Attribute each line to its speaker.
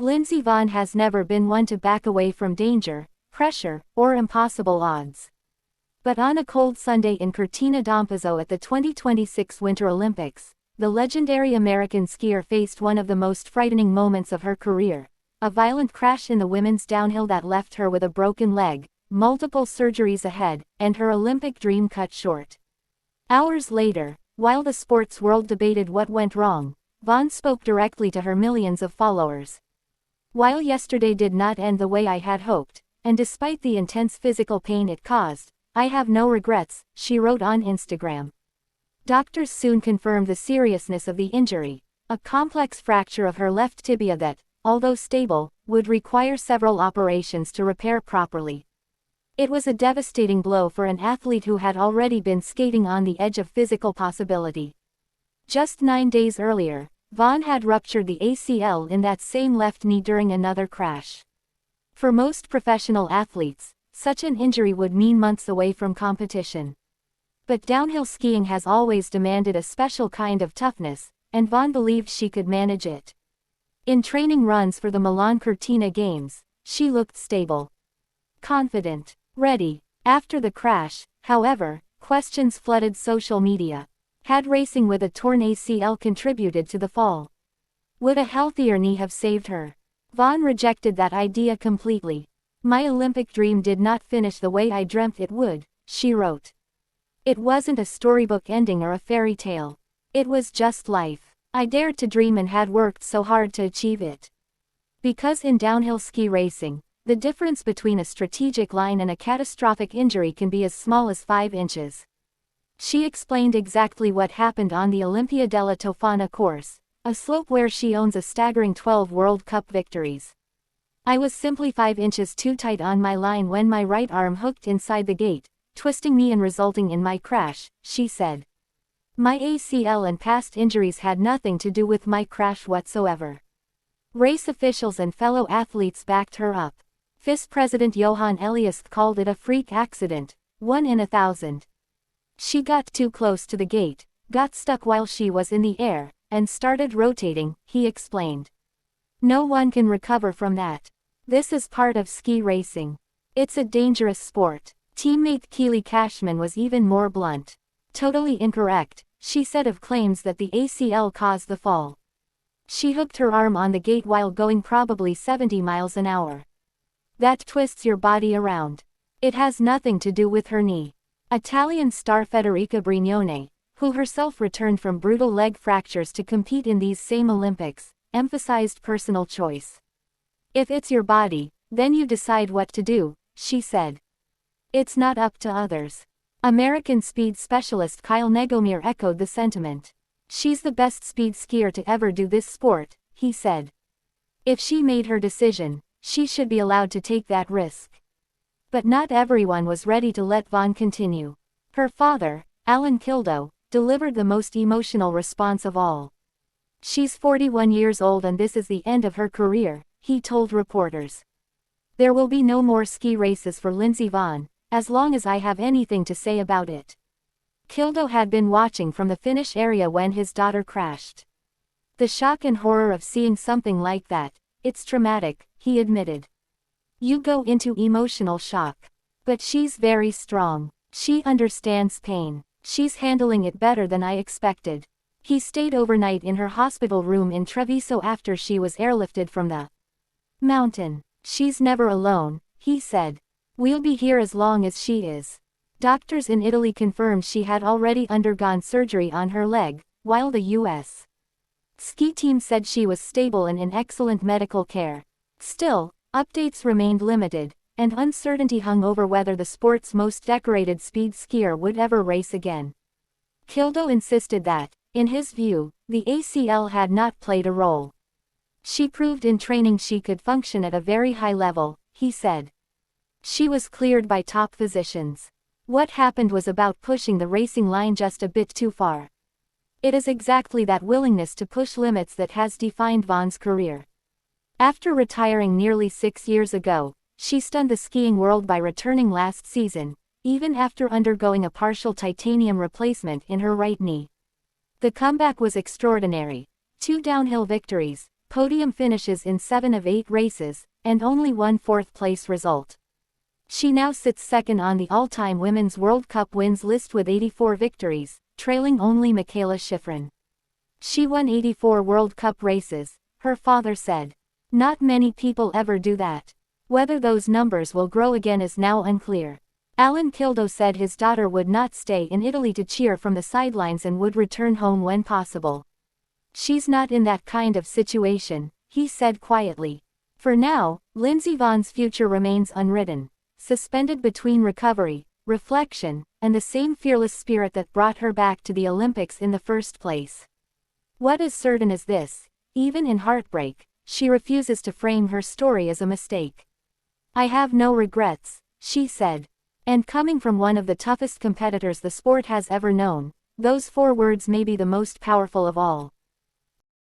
Speaker 1: Lindsey Vonn has never been one to back away from danger, pressure, or impossible odds. But on a cold Sunday in Cortina d'Ampezzo at the 2026 Winter Olympics, the legendary American skier faced one of the most frightening moments of her career, a violent crash in the women's downhill that left her with a broken leg, multiple surgeries ahead, and her Olympic dream cut short. Hours later, while the sports world debated what went wrong, Vonn spoke directly to her millions of followers. "While yesterday did not end the way I had hoped, and despite the intense physical pain it caused, I have no regrets," she wrote on Instagram. Doctors soon confirmed the seriousness of the injury, a complex fracture of her left tibia that, although stable, would require several operations to repair properly. It was a devastating blow for an athlete who had already been skating on the edge of physical possibility. Just 9 days earlier, Vonn had ruptured the ACL in that same left knee during another crash. For most professional athletes, such an injury would mean months away from competition. But downhill skiing has always demanded a special kind of toughness, and Vonn believed she could manage it. In training runs for the Milan Cortina Games, she looked stable, confident, ready. After the crash, however, questions flooded social media. Had racing with a torn ACL contributed to the fall? Would a healthier knee have saved her? Vonn rejected that idea completely. "My Olympic dream did not finish the way I dreamt it would," she wrote. "It wasn't a storybook ending or a fairy tale. It was just life. I dared to dream and had worked so hard to achieve it." Because in downhill ski racing, the difference between a strategic line and a catastrophic injury can be as small as 5 inches. She explained exactly what happened on the Olimpia della Tofana course, a slope where she owns a staggering 12 World Cup victories. "I was simply 5 inches too tight on my line when my right arm hooked inside the gate, twisting me and resulting in my crash," she said. "My ACL and past injuries had nothing to do with my crash whatsoever." Race officials and fellow athletes backed her up. FIS President Johan Elias called it a freak accident, 1 in 1,000. "She got too close to the gate, got stuck while she was in the air, and started rotating," he explained. "No one can recover from that. This is part of ski racing. It's a dangerous sport." Teammate Keely Cashman was even more blunt. "Totally incorrect," she said of claims that the ACL caused the fall. "She hooked her arm on the gate while going probably 70 miles an hour. That twists your body around. It has nothing to do with her knee." Italian star Federica Brignone, who herself returned from brutal leg fractures to compete in these same Olympics, emphasized personal choice. "If it's your body, then you decide what to do," she said. "It's not up to others." American speed specialist Kyle Negomir echoed the sentiment. "She's the best speed skier to ever do this sport," he said. "If she made her decision, she should be allowed to take that risk." But not everyone was ready to let Vonn continue. Her father, Alan Kildo, delivered the most emotional response of all. "She's 41 years old and this is the end of her career," he told reporters. "There will be no more ski races for Lindsey Vonn, as long as I have anything to say about it." Kildo had been watching from the finish area when his daughter crashed. "The shock and horror of seeing something like that, it's traumatic," he admitted. "You go into emotional shock. But she's very strong. She understands pain. She's handling it better than I expected." He stayed overnight in her hospital room in Treviso after she was airlifted from the mountain. "She's never alone," he said. "We'll be here as long as she is." Doctors in Italy confirmed she had already undergone surgery on her leg, while the U.S. ski team said she was stable and in excellent medical care. Still, updates remained limited, and uncertainty hung over whether the sport's most decorated speed skier would ever race again. Kildo insisted that, in his view, the ACL had not played a role. "She proved in training she could function at a very high level," he said. "She was cleared by top physicians. What happened was about pushing the racing line just a bit too far." It is exactly that willingness to push limits that has defined Vonn's career. After retiring nearly 6 years ago, she stunned the skiing world by returning last season, even after undergoing a partial titanium replacement in her right knee. The comeback was extraordinary. 2 downhill victories, podium finishes in 7 of 8 races, and only one fourth-place result. She now sits second on the all-time Women's World Cup wins list with 84 victories, trailing only Michaela Schifrin. She won 84 World Cup races, her father said. Not many people ever do that. Whether those numbers will grow again is now unclear. Alan Kildo said his daughter would not stay in Italy to cheer from the sidelines and would return home when possible. She's not in that kind of situation, he said quietly. For now, Lindsey Vonn's future remains unwritten, suspended between recovery, reflection, and the same fearless spirit that brought her back to the Olympics in the first place. What is certain is this: even in heartbreak, she refuses to frame her story as a mistake. I have no regrets, she said. And coming from one of the toughest competitors the sport has ever known, those 4 words may be the most powerful of all.